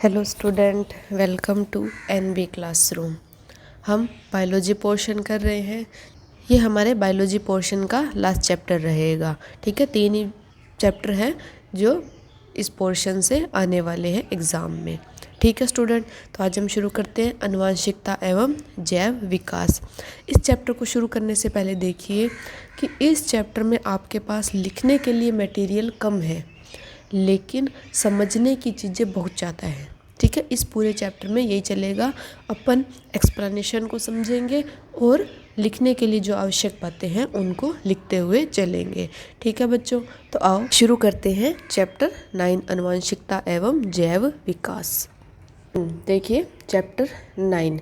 Hello student, welcome to NB classroom. हम biology portion कर रहे हैं। ये हमारे बायोलॉजी पोर्शन का लास्ट चैप्टर रहेगा। ठीक है, 3 ही चैप्टर हैं जो इस पोर्शन से आने वाले हैं एग्ज़ाम में। ठीक है स्टूडेंट, तो आज हम शुरू करते हैं आनुवंशिकता एवं जैव विकास। इस चैप्टर को शुरू करने से पहले देखिए कि इस चैप्टर में आपके पास लिखने के लिए मटेरियल कम है, लेकिन समझने की चीज़ें बहुत ज़्यादा हैं। ठीक है, इस पूरे चैप्टर में यही चलेगा। अपन एक्सप्लेनेशन को समझेंगे और लिखने के लिए जो आवश्यक बातें हैं उनको लिखते हुए चलेंगे। ठीक है बच्चों, तो आओ शुरू करते हैं चैप्टर 9 आनुवंशिकता एवं जैव विकास। देखिए चैप्टर 9।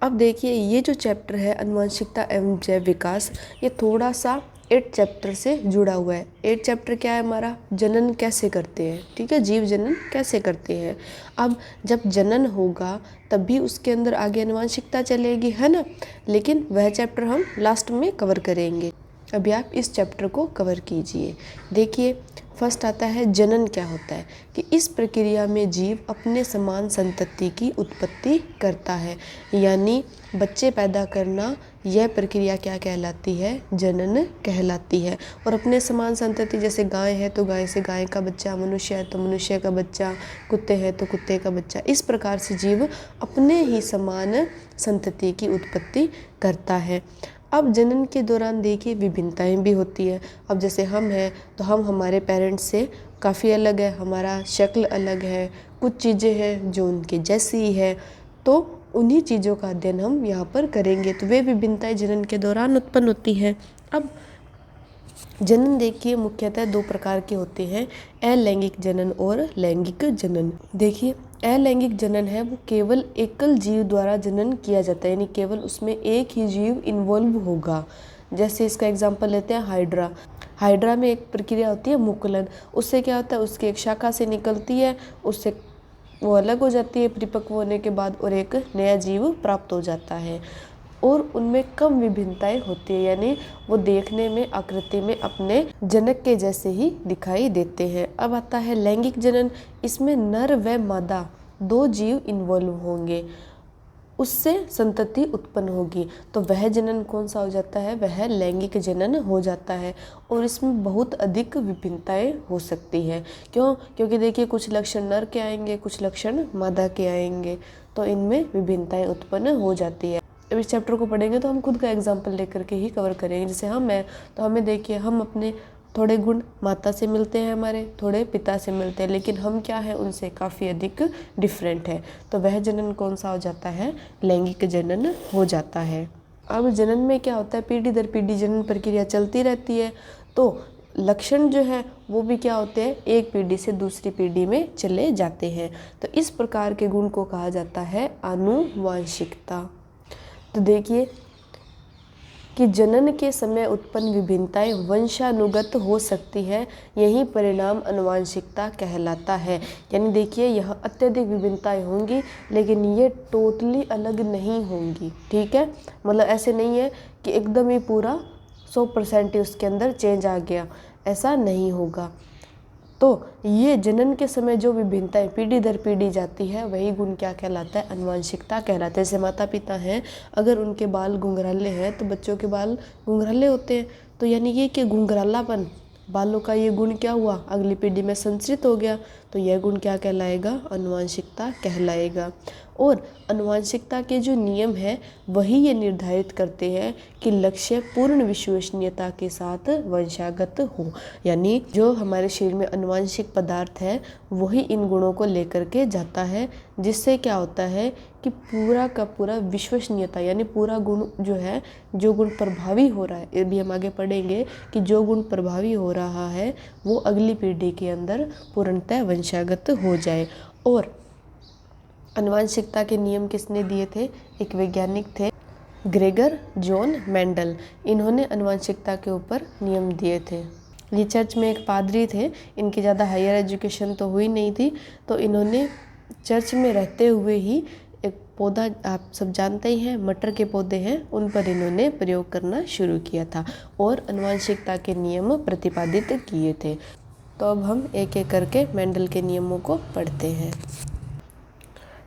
अब देखिए ये जो चैप्टर है आनुवंशिकता एवं जैव विकास, ये थोड़ा सा 8 चैप्टर से जुड़ा हुआ है। 8 चैप्टर क्या है हमारा, जनन कैसे करते हैं। ठीक है, जीव जनन कैसे करते हैं। अब जब जनन होगा तभी उसके अंदर आगे आनुवंशिकता चलेगी, है ना। लेकिन वह चैप्टर हम लास्ट में कवर करेंगे। अभी आप इस चैप्टर को कवर कीजिए। देखिए फर्स्ट आता है जनन क्या होता है, कि इस प्रक्रिया में जीव अपने समान संतति की उत्पत्ति करता है, यानी बच्चे पैदा करना। यह प्रक्रिया क्या कहलाती है, जनन कहलाती है। और अपने समान संतति, जैसे गाय है तो गाय से गाय का बच्चा, मनुष्य है तो मनुष्य का बच्चा, कुत्ते हैं तो कुत्ते का बच्चा। इस प्रकार से जीव अपने ही समान संतति की उत्पत्ति करता है। अब जनन के दौरान देखिए विभिन्नताएं भी होती है। अब जैसे हम हैं तो हम हमारे पेरेंट्स से काफ़ी अलग है, हमारा शक्ल अलग है, कुछ चीज़ें हैं जो उनके जैसी है, तो उन्हीं चीज़ों का अध्ययन हम यहाँ पर करेंगे। तो वे विभिन्नताएं जनन के दौरान उत्पन्न होती हैं। अब जनन देखिए मुख्यतः 2 प्रकार के होते हैं, अलैंगिक जनन और लैंगिक जनन। देखिए अलैंगिक जनन है वो केवल एकल जीव द्वारा जनन किया जाता है, यानी केवल उसमें एक ही जीव इन्वॉल्व होगा। जैसे इसका एग्जांपल लेते हैं हाइड्रा। हाइड्रा में एक प्रक्रिया होती है मुकुलन। उससे क्या होता है, उसकी एक शाखा से निकलती है, उससे वो अलग हो जाती है परिपक्व होने के बाद, और एक नया जीव प्राप्त हो जाता है। और उनमें कम विभिन्नताएं होती है, यानी वो देखने में आकृति में अपने जनक के जैसे ही दिखाई देते हैं। अब आता है लैंगिक जनन। इसमें नर व मादा 2 जीव इन्वॉल्व होंगे, उससे संतति उत्पन्न होगी। तो वह जनन कौन सा हो जाता है, वह लैंगिक जनन हो जाता है। और इसमें बहुत अधिक विभिन्नताएं हो सकती हैं। क्यों? क्योंकि देखिए कुछ लक्षण नर के आएंगे, कुछ लक्षण मादा के आएंगे, तो इनमें विभिन्नताएं उत्पन्न हो जाती है। अब इस चैप्टर को पढ़ेंगे तो हम खुद का एग्जाम्पल लेकर के ही कवर करेंगे। जैसे हम हैं तो हमें देखिए, हम अपने थोड़े गुण माता से मिलते हैं, हमारे थोड़े पिता से मिलते हैं, लेकिन हम क्या है उनसे काफ़ी अधिक डिफरेंट है। तो वह जनन कौन सा हो जाता है, लैंगिक जनन हो जाता है। अब जनन में क्या होता है, पीढ़ी दर पीढ़ी जनन प्रक्रिया चलती रहती है। तो लक्षण जो है वो भी क्या होते हैं, एक पीढ़ी से दूसरी पीढ़ी में चले जाते हैं। तो इस प्रकार के गुण को कहा जाता है आनुवंशिकता। तो देखिए कि जनन के समय उत्पन्न विभिन्नताएं वंशानुगत हो सकती है, यही परिणाम आनुवंशिकता कहलाता है। यानी देखिए यहाँ अत्यधिक विभिन्नताएं होंगी, लेकिन ये टोटली अलग नहीं होंगी। ठीक है, मतलब ऐसे नहीं है कि एकदम ही पूरा 100% ही उसके अंदर चेंज आ गया, ऐसा नहीं होगा। तो ये जनन के समय जो विभिन्नताएं पीढ़ी दर पीढ़ी जाती है, वही गुण क्या कहलाता है, आनुवंशिकता कहलाता है। जैसे माता पिता हैं, अगर उनके बाल घुंघराले हैं तो बच्चों के बाल घुंघराले होते हैं। तो यानी ये कि घुंघरालापन बालों का ये गुण क्या हुआ, अगली पीढ़ी में संचरित हो गया, तो यह गुण क्या कहलाएगा, आनुवंशिकता कहलाएगा। और आनुवंशिकता के जो नियम है वही ये निर्धारित करते हैं कि लक्ष्य पूर्ण विश्वसनीयता के साथ वंशागत हो, यानी जो हमारे शरीर में आनुवंशिक पदार्थ है वही इन गुणों को लेकर के जाता है, जिससे क्या होता है कि पूरा का पूरा विश्वसनीयता, यानी पूरा गुण जो है, जो गुण प्रभावी हो रहा है, ये भी हम आगे पढ़ेंगे कि जो गुण प्रभावी हो रहा है वो अगली पीढ़ी के अंदर पूर्णतः वंशागत हो जाए। और आनुवंशिकता के नियम किसने दिए थे, एक वैज्ञानिक थे ग्रेगर जॉन मेंडल। इन्होंने आनुवंशिकता के ऊपर नियम दिए थे। ये चर्च में एक पादरी थे, इनकी ज़्यादा हायर एजुकेशन तो हुई नहीं थी, तो इन्होंने चर्च में रहते हुए ही एक पौधा, आप सब जानते ही हैं मटर के पौधे हैं, उन पर इन्होंने प्रयोग करना शुरू किया था और आनुवंशिकता के नियम प्रतिपादित किए थे। तो अब हम एक एक करके मेंडल के नियमों को पढ़ते हैं।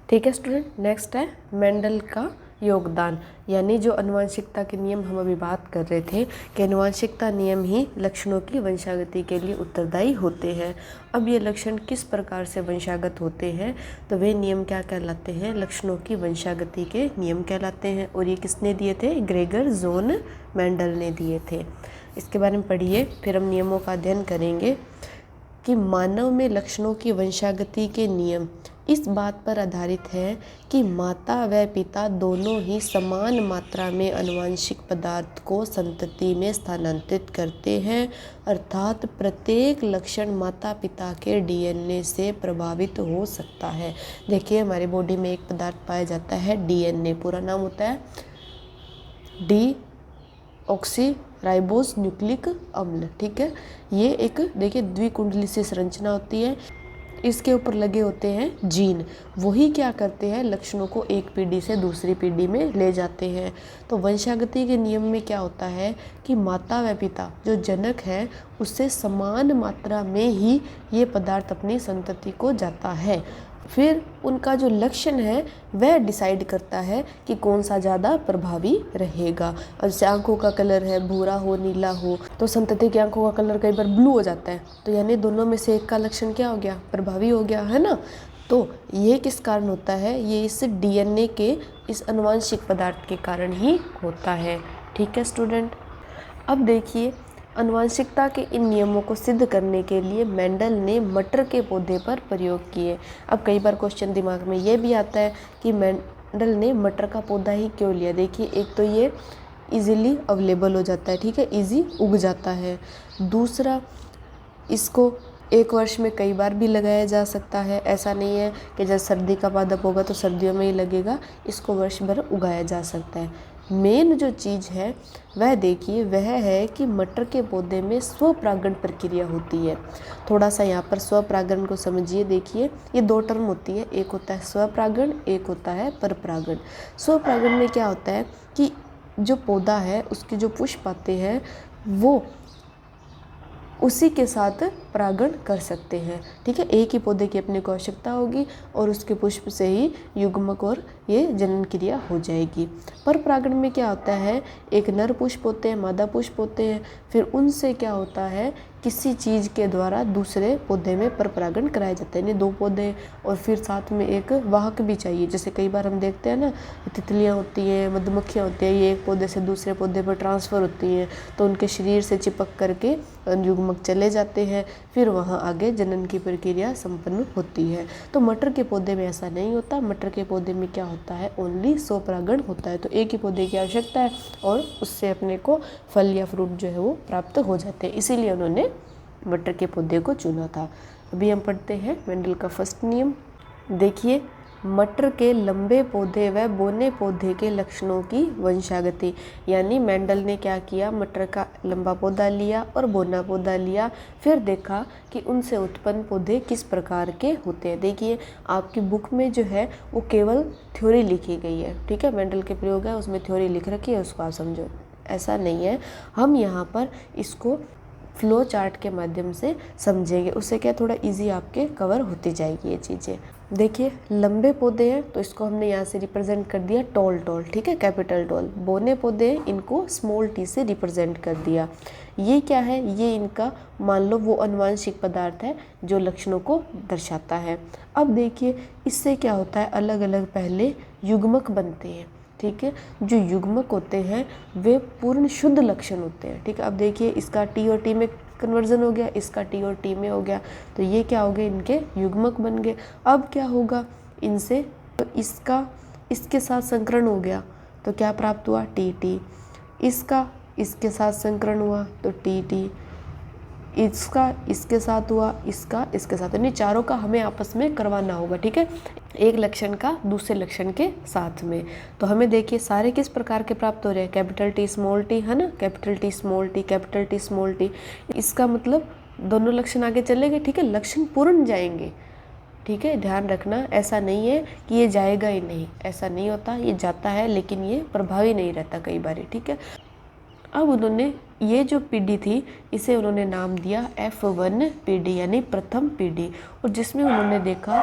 ठीक है स्टूडेंट, नेक्स्ट है मेंडल का योगदान, यानी जो आनुवंशिकता के नियम हम अभी बात कर रहे थे कि आनुवंशिकता नियम ही लक्षणों की वंशागति के लिए उत्तरदायी होते हैं। अब ये लक्षण किस प्रकार से वंशागत होते हैं, तो वे नियम क्या कहलाते हैं, लक्षणों की वंशागति के नियम कहलाते हैं। और ये किसने दिए थे, ग्रेगर जोन मेंडल ने दिए थे। इसके बारे में पढ़िए, फिर हम नियमों का अध्ययन करेंगे कि मानव में लक्षणों की वंशागति के नियम इस बात पर आधारित है कि माता व पिता दोनों ही समान मात्रा में आनुवंशिक पदार्थ को संतति में स्थानांतरित करते हैं, अर्थात प्रत्येक लक्षण माता पिता के डीएनए से प्रभावित हो सकता है। देखिए, हमारी बॉडी में एक पदार्थ पाया जाता है डीएनए, पूरा नाम होता है डीऑक्सीराइबोस न्यूक्लिक अम्ल। ठीक है, ये एक देखिए द्विकुंडली से संरचना होती है, इसके ऊपर लगे होते हैं जीन, वही क्या करते हैं, लक्षणों को एक पीढ़ी से दूसरी पीढ़ी में ले जाते हैं। तो वंशागति के नियम में क्या होता है कि माता व पिता जो जनक है उससे समान मात्रा में ही ये पदार्थ अपनी संतति को जाता है। फिर उनका जो लक्षण है वह डिसाइड करता है कि कौन सा ज़्यादा प्रभावी रहेगा। अब जैसे आंखों का कलर है भूरा हो नीला हो, तो संतति की आंखों का कलर कई बार ब्लू हो जाता है, तो यानी दोनों में से एक का लक्षण क्या हो गया, प्रभावी हो गया, है ना। तो ये किस कारण होता है, ये इस डीएनए के इस आनुवंशिक पदार्थ के कारण ही होता है। ठीक है स्टूडेंट, अब देखिए आनुवंशिकता के इन नियमों को सिद्ध करने के लिए मेंडल ने मटर के पौधे पर प्रयोग किए। अब कई बार क्वेश्चन दिमाग में ये भी आता है कि मेंडल ने मटर का पौधा ही क्यों लिया। देखिए, एक तो ये इजीली अवेलेबल हो जाता है, ठीक है, इजी उग जाता है। दूसरा, इसको एक वर्ष में कई बार भी लगाया जा सकता है, ऐसा नहीं है कि जब सर्दी का पादप होगा तो सर्दियों में ही लगेगा, इसको वर्ष भर उगाया जा सकता है। मेन जो चीज़ है वह देखिए, वह है कि मटर के पौधे में स्वपरागण प्रक्रिया होती है। थोड़ा सा यहाँ पर स्वपरागण को समझिए। देखिए, ये दो टर्म होती है, एक होता है स्वपरागण, एक होता है परपरागण। स्वपरागण में क्या होता है कि जो पौधा है उसके जो पुष्प आते हैं वो उसी के साथ परागण कर सकते हैं। ठीक है, एक ही पौधे की अपने को आवश्यकता होगी और उसके पुष्प से ही युग्मक और ये जनन क्रिया हो जाएगी। पर परागण में क्या होता है, एक नर पुष्प होते हैं, मादा पुष्प होते हैं, फिर उनसे क्या होता है किसी चीज़ के द्वारा दूसरे पौधे में पर परागण कराया जाता है। यानी दो पौधे और फिर साथ में एक वाहक भी चाहिए। जैसे कई बार हम देखते हैं ना, तितलियाँ होती हैं, मधुमक्खियाँ होती हैं, ये एक पौधे से दूसरे पौधे पर ट्रांसफ़र होती हैं, तो उनके शरीर से चिपक करके युग्मक चले जाते हैं, फिर वहाँ आगे जनन की प्रक्रिया संपन्न होती है। तो मटर के पौधे में ऐसा नहीं होता। मटर के पौधे में क्या होता है, ओनली स्वपरागण होता है। तो एक ही पौधे की आवश्यकता है और उससे अपने को फल या फ्रूट जो है वो प्राप्त हो जाते हैं, इसीलिए उन्होंने मटर के पौधे को चुना था। अभी हम पढ़ते हैं मेंडल का फर्स्ट नियम। देखिए, मटर के लंबे पौधे व बोने पौधे के लक्षणों की वंशागति, यानी मेंडल ने क्या किया, मटर का लंबा पौधा लिया और बोना पौधा लिया, फिर देखा कि उनसे उत्पन्न पौधे किस प्रकार के होते हैं। देखिए, आपकी बुक में जो है वो केवल थ्योरी लिखी गई है, ठीक है, मेंडल के प्रयोग है उसमें थ्योरी लिख रखी है, उसको आप समझो, ऐसा नहीं है। हम यहाँ पर इसको फ्लो चार्ट के माध्यम से समझेंगे, उससे क्या थोड़ा इजी आपके कवर होती जाएगी ये चीज़ें। देखिए, लंबे पौधे हैं तो इसको हमने यहाँ से रिप्रेजेंट कर दिया टॉल टॉल, ठीक है, कैपिटल टॉल। बोने पौधे हैं, इनको स्मॉल टी से रिप्रेजेंट कर दिया। ये क्या है, ये इनका मान लो वो आनुवंशिक पदार्थ है जो लक्षणों को दर्शाता है। अब देखिए, इससे क्या होता है, अलग अलग पहले युग्मक बनते हैं, ठीक है। जो युग्मक होते हैं वे पूर्ण शुद्ध लक्षण होते हैं, ठीक है। अब देखिए, इसका टी और टी में कन्वर्जन हो गया, इसका टी और टी में हो गया, तो ये क्या हो गए, इनके युग्मक बन गए। अब क्या होगा इनसे, तो इसका इसके साथ संकरण हो गया तो क्या प्राप्त हुआ, टी टी। इसका इसके साथ संकरण हुआ तो टी टी। इसका इसके साथ हुआ, इसका इसके साथ, यानी चारों का हमें आपस में करवाना होगा, ठीक है, एक लक्षण का दूसरे लक्षण के साथ में। तो हमें देखिए सारे किस प्रकार के प्राप्त हो रहे हैं, कैपिटल टी स्मॉल टी, है ना, capital T small T, capital T small T. इसका मतलब दोनों लक्षण आगे चलेंगे, ठीक है, लक्षण पूर्ण जाएंगे, ठीक है, ध्यान रखना। ऐसा नहीं है कि ये जाएगा ही नहीं, ऐसा नहीं होता, ये जाता है लेकिन ये प्रभावी नहीं रहता कई बार, ठीक है। अब उन्होंने ये जो पीढ़ी थी इसे उन्होंने नाम दिया F1 पीढ़ी, यानी प्रथम पीढ़ी, और जिसमें उन्होंने देखा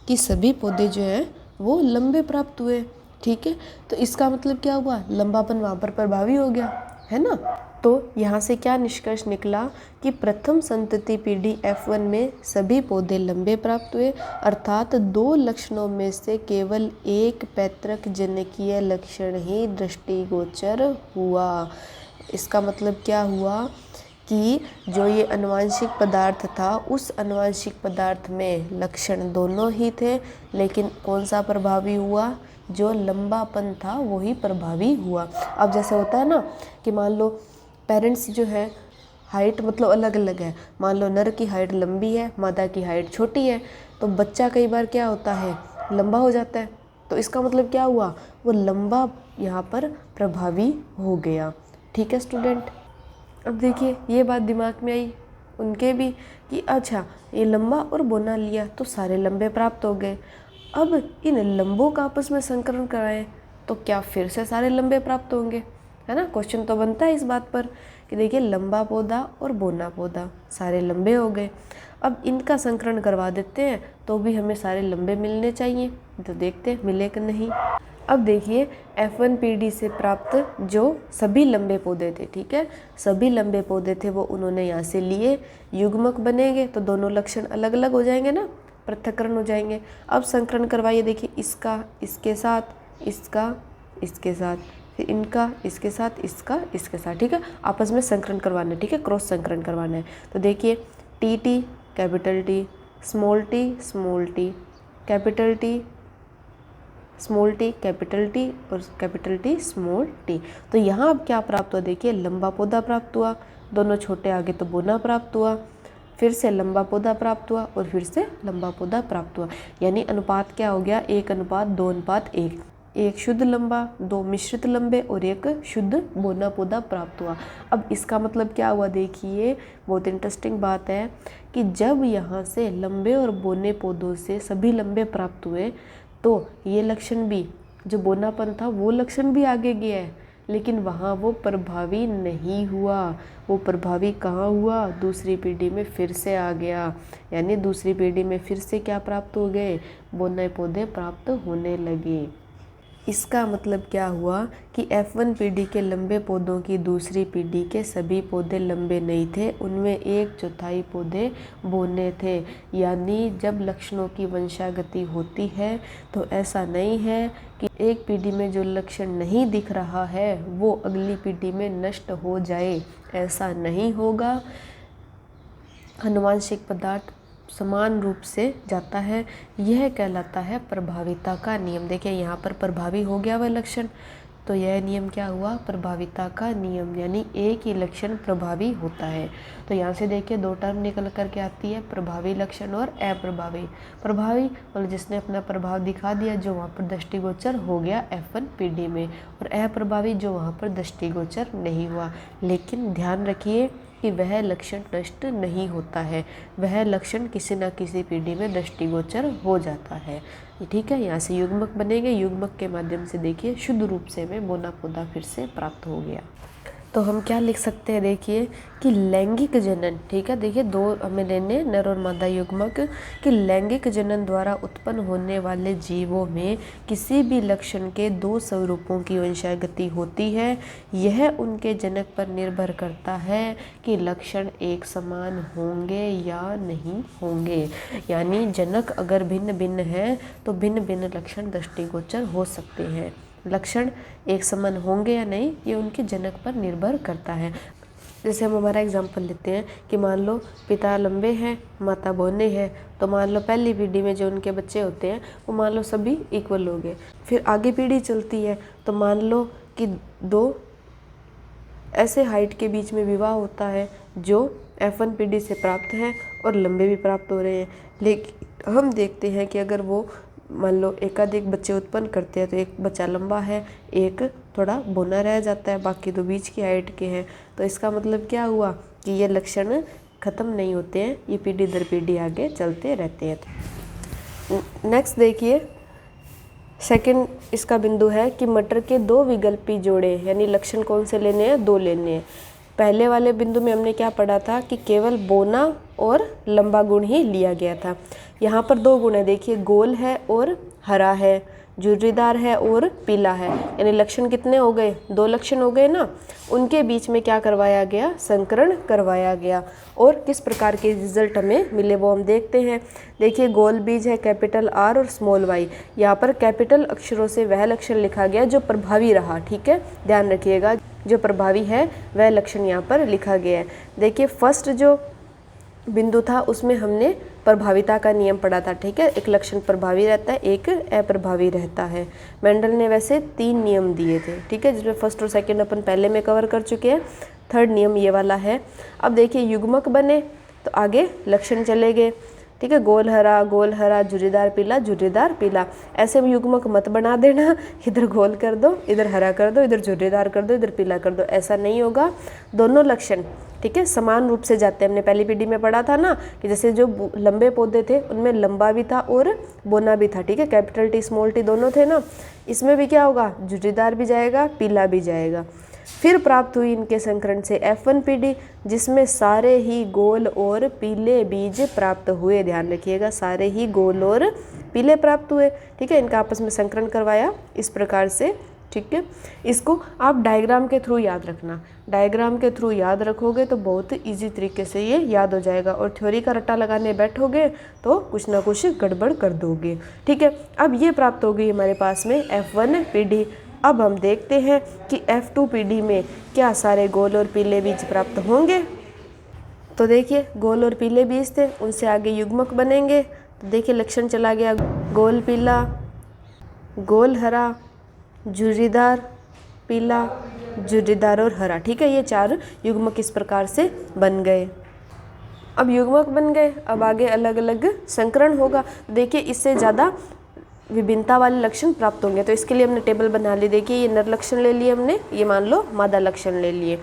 कि सभी पौधे जो हैं वो लंबे प्राप्त हुए। ठीक है, तो इसका मतलब क्या हुआ, लंबापन वहाँ पर प्रभावी हो गया, है ना। तो यहाँ से क्या निष्कर्ष निकला कि प्रथम संतति पीढ़ी F1 में सभी पौधे लंबे प्राप्त हुए, अर्थात 2 लक्षणों में से केवल एक पैतृक जनकीय लक्षण ही दृष्टिगोचर हुआ। इसका मतलब क्या हुआ कि जो ये अनुवांशिक पदार्थ था, उस अनुवांशिक पदार्थ में लक्षण दोनों ही थे, लेकिन कौन सा प्रभावी हुआ, जो लंबापन था वही प्रभावी हुआ। अब जैसे होता है ना कि मान लो पेरेंट्स जो है हाइट मतलब अलग अलग है, मान लो नर की हाइट लंबी है, मादा की हाइट छोटी है, तो बच्चा कई बार क्या होता है, लंबा हो जाता है। तो इसका मतलब क्या हुआ, वो लंबा यहाँ पर प्रभावी हो गया। ठीक है स्टूडेंट, अब देखिए ये बात दिमाग में आई उनके भी कि अच्छा ये लंबा और बोना लिया तो सारे लंबे प्राप्त हो गए। अब इन लंबों का आपस में संकरण कराएं तो क्या फिर से सारे लंबे प्राप्त होंगे, है ना। क्वेश्चन तो बनता है इस बात पर कि देखिए लंबा पौधा और बोना पौधा सारे लंबे हो गए, अब इनका संकरण करवा देते हैं तो भी हमें सारे लंबे मिलने चाहिए, तो देखते हैं मिले कि नहीं। अब देखिए F1 पीढ़ी से प्राप्त जो सभी लंबे पौधे थे, ठीक है, सभी लंबे पौधे थे वो उन्होंने यहाँ से लिए, युग्मक बनेंगे तो दोनों लक्षण अलग अलग हो जाएंगे ना, पृथक्करण हो जाएंगे। अब संकरण करवाइए, देखिए इसका इसके साथ, इसका इसके साथ, फिर इनका इसके साथ, इसका इसके साथ, ठीक है, आपस में संकरण करवाना है, ठीक है, क्रॉस संकरण करवाना है। तो देखिए T capital T, small T capital T, small T capital T और कैपिटल टी स्मॉल टी। तो यहाँ अब क्या प्राप्त हुआ, देखिए लंबा पौधा प्राप्त हुआ, दोनों छोटे आगे तो बोना प्राप्त हुआ, फिर से लंबा पौधा प्राप्त हुआ और फिर से लंबा पौधा प्राप्त हुआ। यानी अनुपात क्या हो गया, 1:2:1, एक शुद्ध लंबा, 2 मिश्रित लंबे और एक शुद्ध बोना पौधा प्राप्त हुआ। अब इसका मतलब क्या हुआ, देखिए बहुत इंटरेस्टिंग बात है कि जब यहाँ से लंबे और बोने पौधों से सभी लंबे प्राप्त हुए तो ये लक्षण भी, जो बोनापन था वो लक्षण भी आगे गया है, लेकिन वहाँ वो प्रभावी नहीं हुआ। वो प्रभावी कहाँ हुआ, दूसरी पीढ़ी में फिर से आ गया। यानी दूसरी पीढ़ी में फिर से क्या प्राप्त हो गए, बोने पौधे प्राप्त होने लगे। इसका मतलब क्या हुआ कि F1 पीढ़ी के लंबे पौधों की दूसरी पीढ़ी के सभी पौधे लंबे नहीं थे, उनमें 1/4 पौधे बोने थे। यानी जब लक्षणों की वंशागति होती है तो ऐसा नहीं है कि एक पीढ़ी में जो लक्षण नहीं दिख रहा है वो अगली पीढ़ी में नष्ट हो जाए, ऐसा नहीं होगा। आनुवंशिक पदार्थ समान रूप से जाता है, यह कहलाता है प्रभाविता का नियम। देखिए यहाँ पर प्रभावी हो गया वह लक्षण, तो यह नियम क्या हुआ, प्रभाविता का नियम, यानी एक ही लक्षण प्रभावी होता है। तो यहाँ से देखिए 2 टर्म निकल कर के आती है, प्रभावी लक्षण और अप्रभावी। प्रभावी मतलब जिसने अपना प्रभाव दिखा दिया, जो वहाँ पर दृष्टिगोचर हो गया F1 पीढ़ी में, और अप्रभावी जो वहाँ पर दृष्टिगोचर नहीं हुआ। लेकिन ध्यान रखिए कि वह लक्षण नष्ट नहीं होता है, वह लक्षण किसी न किसी पीढ़ी में दृष्टिगोचर हो जाता है। ठीक है, यहाँ से युग्मक बनेंगे, युग्मक के माध्यम से देखिए शुद्ध रूप से में बोना पौधा फिर से प्राप्त हो गया। तो हम क्या लिख सकते हैं, देखिए कि लैंगिक जनन, ठीक है, देखिए 2 हमें लेने नर और मादा युग्मक, कि लैंगिक जनन द्वारा उत्पन्न होने वाले जीवों में किसी भी लक्षण के 2 स्वरूपों की वंशागति होती है। यह उनके जनक पर निर्भर करता है कि लक्षण एक समान होंगे या नहीं होंगे। यानी जनक अगर भिन्न भिन्न है तो भिन्न भिन्न लक्षण दृष्टिगोचर हो सकते हैं। लक्षण एक समान होंगे या नहीं ये उनके जनक पर निर्भर करता है। जैसे हम हमारा एग्जाम्पल लेते हैं कि मान लो पिता लंबे हैं, माता बौने हैं, तो मान लो पहली पीढ़ी में जो उनके बच्चे होते हैं वो मान लो सभी इक्वल हो गए। फिर आगे पीढ़ी चलती है तो मान लो कि 2 ऐसे हाइट के बीच में विवाह होता है जो F1 पीढ़ी से प्राप्त है और लंबे भी प्राप्त हो रहे हैं। लेकिन हम देखते हैं कि अगर वो मान लो एकाधिक बच्चे उत्पन्न करते हैं तो एक बच्चा लंबा है, एक थोड़ा बौना रह जाता है, बाकी 2 बीच की हाइट के हैं। तो इसका मतलब क्या हुआ कि ये लक्षण खत्म नहीं होते हैं, ये पीढ़ी दर पीढ़ी आगे चलते रहते हैं। नेक्स्ट देखिए सेकंड इसका बिंदु है कि मटर के 2 विकल्पी जोड़े, यानी लक्षण कौन से लेने हैं, 2 लेने हैं। पहले वाले बिंदु में हमने क्या पढ़ा था कि केवल बोना और लंबा गुण ही लिया गया था। यहाँ पर 2 गुण है, देखिए गोल है और हरा है, झुर्रीदार है और पीला है। यानी लक्षण कितने हो गए? 2 लक्षण हो गए ना। उनके बीच में क्या करवाया गया? संकरण करवाया गया। और किस प्रकार के रिजल्ट हमें मिले वो हम देखते हैं। देखिए गोल बीज है कैपिटल R और स्मॉल y। यहाँ पर कैपिटल अक्षरों से वह लक्षण लिखा गया जो प्रभावी रहा। ठीक है, ध्यान रखिएगा, जो प्रभावी है वह लक्षण यहाँ पर लिखा गया है। देखिए फर्स्ट जो बिंदु था उसमें हमने प्रभाविता का नियम पढ़ा था। ठीक है, एक लक्षण प्रभावी रहता है, एक अप्रभावी रहता है। मेंडल ने वैसे 3 नियम दिए थे। ठीक है, जिसमें फर्स्ट और सेकंड अपन पहले में कवर कर चुके हैं। थर्ड नियम ये वाला है। अब देखिए युग्मक बने तो आगे लक्षण चले गए। ठीक है, गोल हरा, झुर्रीदार पीला। ऐसे में युग्मक मत बना देना, इधर गोल कर दो, इधर हरा कर दो, इधर झुर्रीदार कर दो, इधर पीला कर दो, ऐसा नहीं होगा। दोनों लक्षण ठीक है समान रूप से जाते हैं। हमने पहली पीढ़ी में पढ़ा था ना कि जैसे जो लंबे पौधे थे उनमें लंबा भी था और बोना भी था। ठीक है, कैपिटल T स्मॉल t दोनों थे ना। इसमें भी क्या होगा? झुर्रीदार भी जाएगा, पीला भी जाएगा। फिर प्राप्त हुई इनके संकरण से F1 पीढ़ी, जिसमें सारे ही गोल और पीले बीज प्राप्त हुए। ध्यान रखिएगा, सारे ही गोल और पीले प्राप्त हुए। ठीक है, इनका आपस में संकरण करवाया इस प्रकार से। ठीक है, इसको आप डायग्राम के थ्रू याद रखना। डायग्राम के थ्रू याद रखोगे तो बहुत इजी तरीके से ये याद हो जाएगा। और थ्योरी का रट्टा लगाने बैठोगे तो कुछ ना कुछ गड़बड़ कर दोगे। ठीक है, अब ये प्राप्त हो गई हमारे पास में F1 पीढ़ी। अब हम देखते हैं कि F2 पीढ़ी में क्या सारे गोल और पीले बीज प्राप्त होंगे। तो देखिए गोल और पीले बीज थे, उनसे आगे युग्मक बनेंगे। तो देखिए लक्षण चला गया गोल पीला, गोल हरा, झुर्रीदार पीला, झुर्रीदार और हरा। ठीक है, ये 4 युग्मक इस प्रकार से बन गए। अब युग्मक बन गए, अब आगे अलग अलग संकरण होगा। देखिए इससे ज़्यादा विभिन्नता वाले लक्षण प्राप्त होंगे। तो इसके लिए हमने टेबल बना ली। देखिए ये नर लक्षण ले लिए हमने, ये मान लो मादा लक्षण ले लिए।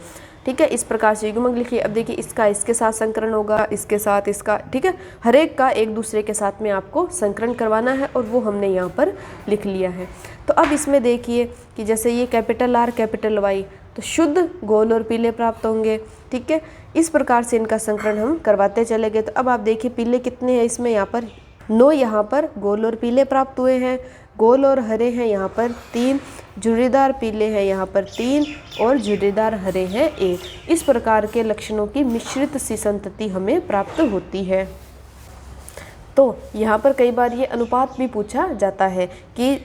ठीक है, इस प्रकार से युग्मक लिखिए। अब देखिए इसका इसके साथ संकरण होगा, इसके साथ इसका। ठीक है, हर एक का एक दूसरे के साथ में आपको संकरण करवाना है और वो हमने यहाँ पर लिख लिया है। तो अब इसमें देखिए कि जैसे ये कैपिटल R कैपिटल Y, तो शुद्ध गोल और पीले प्राप्त होंगे। ठीक है, इस प्रकार से इनका संकरण हम करवाते चले गए। तो अब आप देखिए पीले कितने हैं इसमें, यहाँ पर 9 यहाँ पर गोल और पीले प्राप्त हुए हैं। गोल और हरे हैं यहाँ पर 3, झुर्रीदार पीले हैं यहाँ पर 3 और झुर्रीदार हरे हैं 1। इस प्रकार के लक्षणों की मिश्रित सी संतति हमें प्राप्त होती है। तो यहाँ पर कई बार ये अनुपात भी पूछा जाता है कि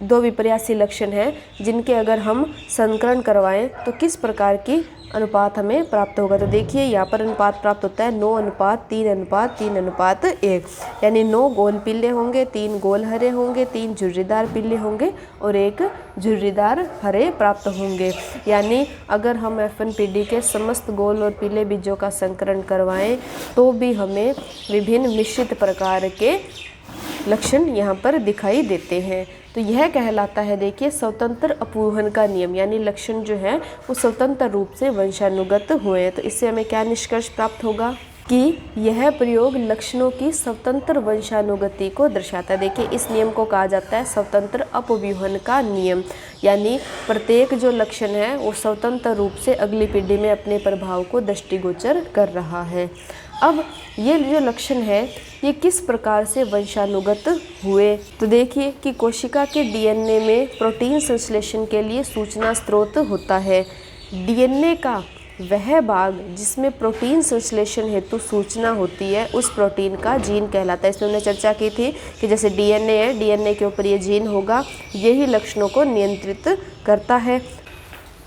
2 विपर्यासी लक्षण हैं जिनके अगर हम संकरण करवाएं तो किस प्रकार की अनुपात हमें प्राप्त होगा। तो देखिए यहाँ पर अनुपात प्राप्त होता है 9:3:3:1, यानी 9 गोल पीले होंगे, 3 गोल हरे होंगे, 3 झुर्रीदार पीले होंगे और 1 झुर्रीदार हरे प्राप्त होंगे। यानी अगर हम F1 पीढ़ी के समस्त गोल और पीले बीजों का संकरण करवाएं तो भी हमें विभिन्न मिश्रित प्रकार के लक्षण यहाँ पर दिखाई देते हैं। तो यह कहलाता है देखिए स्वतंत्र अपवहन का नियम, यानी लक्षण जो है वो स्वतंत्र रूप से वंशानुगत हुए हैं। तो इससे हमें क्या निष्कर्ष प्राप्त होगा कि यह प्रयोग लक्षणों की स्वतंत्र वंशानुगति को दर्शाता है। देखिए इस नियम को कहा जाता है स्वतंत्र अपव्यूहन का नियम, यानी प्रत्येक जो लक्षण है वो स्वतंत्र रूप से अगली पीढ़ी में अपने प्रभाव को दृष्टिगोचर कर रहा है। अब ये जो लक्षण है ये किस प्रकार से वंशानुगत हुए, तो देखिए कि कोशिका के डीएनए में प्रोटीन संश्लेषण के लिए सूचना स्रोत होता है। डीएनए का वह भाग जिसमें प्रोटीन संश्लेषण हेतु सूचना होती है उस प्रोटीन का जीन कहलाता है। इसमें हमने चर्चा की थी कि जैसे डीएनए है, डीएनए के ऊपर ये जीन होगा, यही लक्षणों को नियंत्रित करता है।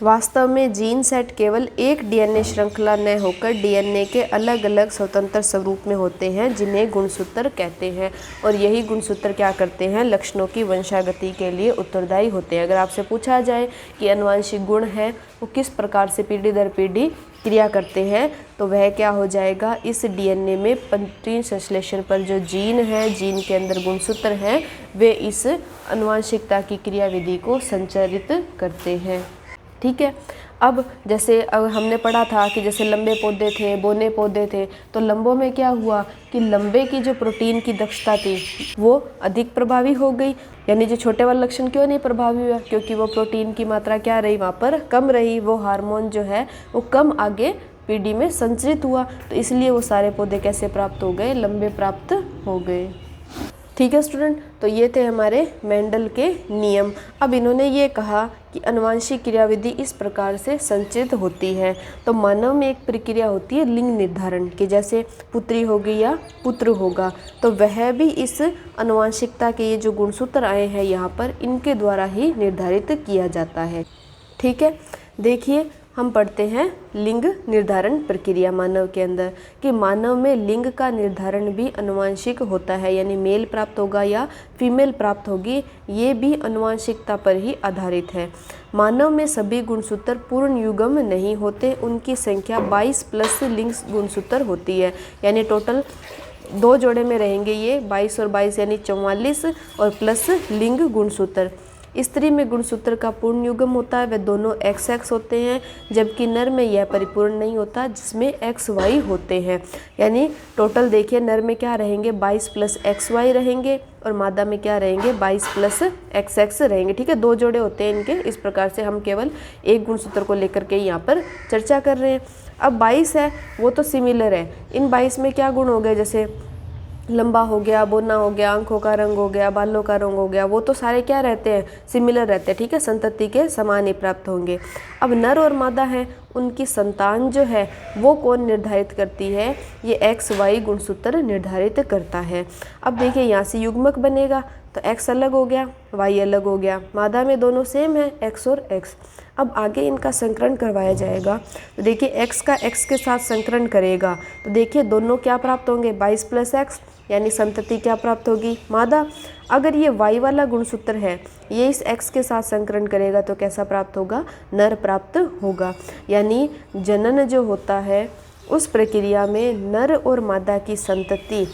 वास्तव में जीन सेट केवल एक डीएनए श्रृंखला न होकर डीएनए के अलग अलग स्वतंत्र स्वरूप में होते हैं जिन्हें गुणसूत्र कहते हैं, और यही गुणसूत्र क्या करते हैं, लक्षणों की वंशागति के लिए उत्तरदायी होते हैं। अगर आपसे पूछा जाए कि अनुवांशिक गुण है वो किस प्रकार से पीढ़ी दर पीढ़ी क्रिया करते हैं, तो वह क्या हो जाएगा, इस डीएनए में प्रोटीन संश्लेषण पर जो जीन है, जीन के अंदर गुणसूत्र हैं, वे इस अनुवांशिकता की क्रियाविधि को संचारित करते हैं। ठीक है, अब जैसे हमने पढ़ा था कि जैसे लंबे पौधे थे, बोने पौधे थे, तो लंबों में क्या हुआ कि लंबे की जो प्रोटीन की दक्षता थी वो अधिक प्रभावी हो गई, यानी जो छोटे वाला लक्षण क्यों नहीं प्रभावी हुआ, क्योंकि वो प्रोटीन की मात्रा क्या रही, वहाँ पर कम रही, वो हार्मोन जो है वो कम आगे पीढ़ी में संचरित हुआ, तो इसलिए वो सारे पौधे कैसे प्राप्त हो गए, लंबे प्राप्त हो गए। ठीक है स्टूडेंट, तो ये थे हमारे मेंडल के नियम। अब इन्होंने ये कहा कि अनुवांशिक क्रियाविधि इस प्रकार से संचित होती है। तो मानव में एक प्रक्रिया होती है लिंग निर्धारण की, जैसे पुत्री होगी या पुत्र होगा, तो वह भी इस अनुवांशिकता के ये जो गुणसूत्र आए हैं यहाँ पर, इनके द्वारा ही निर्धारित किया जाता है। ठीक है, देखिए हम पढ़ते हैं लिंग निर्धारण प्रक्रिया मानव के अंदर, कि मानव में लिंग का निर्धारण भी अनुवांशिक होता है, यानी मेल प्राप्त होगा या फीमेल प्राप्त होगी, ये भी अनुवांशिकता पर ही आधारित है। मानव में सभी गुणसूत्र पूर्ण युग्म नहीं होते, उनकी संख्या 22 प्लस लिंग गुणसूत्र होती है, यानी टोटल 2 जोड़े में रहेंगे ये 22 और 22 यानी 44 और प्लस लिंग गुणसूत्र। स्त्री में गुणसूत्र का पूर्ण युग्म होता है, वे दोनों XX होते हैं, जबकि नर में यह परिपूर्ण नहीं होता, जिसमें XY होते हैं। यानी टोटल देखिए, नर में क्या रहेंगे 22 प्लस XY रहेंगे और मादा में क्या रहेंगे 22 प्लस XX रहेंगे। ठीक है, 2 जोड़े होते हैं इनके। इस प्रकार से हम केवल एक गुणसूत्र को लेकर के यहाँ पर चर्चा कर रहे हैं। अब 22 है वो तो सिमिलर है, इन 22 में क्या गुण हो गए, जैसे लंबा हो गया, बोना हो गया, आंखों का रंग हो गया, बालों का रंग हो गया, वो तो सारे क्या रहते हैं, सिमिलर रहते हैं। ठीक है, संतति के समान ही प्राप्त होंगे। अब नर और मादा हैं, उनकी संतान जो है वो कौन निर्धारित करती है, ये XY गुणसूत्र निर्धारित करता है। अब देखिए यहाँ से युग्मक बनेगा तो X अलग हो गया, Y अलग हो गया, मादा में दोनों सेम है X और X। अब आगे इनका संकरण करवाया जाएगा, तो देखिए X का X के साथ संकरण करेगा तो देखिए दोनों क्या प्राप्त होंगे 22 प्लस X, यानी संतति क्या प्राप्त होगी, मादा। अगर ये Y वाला गुणसूत्र है, ये इस X के साथ संकरण करेगा तो कैसा प्राप्त होगा, नर प्राप्त होगा। यानी जनन जो होता है उस प्रक्रिया में नर और मादा की संतति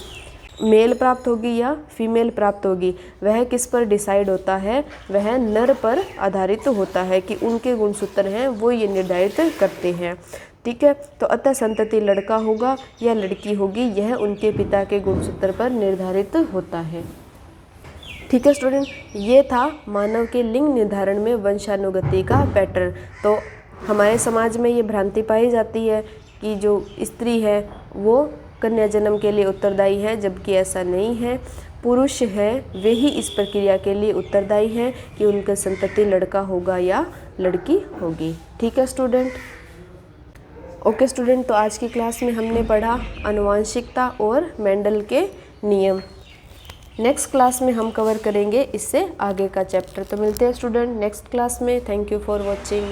मेल प्राप्त होगी या फीमेल प्राप्त होगी, वह किस पर डिसाइड होता है, वह नर पर आधारित होता है कि उनके गुणसूत्र हैं वो ये निर्धारित करते हैं। ठीक है, तो अतः संतति लड़का होगा या लड़की होगी, यह उनके पिता के गुणसूत्र पर निर्धारित होता है। ठीक है स्टूडेंट, ये था मानव के लिंग निर्धारण में वंशानुगति का पैटर्न। तो हमारे समाज में ये भ्रांति पाई जाती है कि जो स्त्री है वो कन्या जन्म के लिए उत्तरदायी है, जबकि ऐसा नहीं है। पुरुष है वे ही इस प्रक्रिया के लिए उत्तरदायी हैं कि उनका संतति लड़का होगा या लड़की होगी। ठीक है स्टूडेंट, ओके स्टूडेंट, तो आज की क्लास में हमने पढ़ा आनुवांशिकता और मेंडल के नियम। नेक्स्ट क्लास में हम कवर करेंगे इससे आगे का चैप्टर। तो मिलते हैं स्टूडेंट नेक्स्ट क्लास में। Thank you for watching.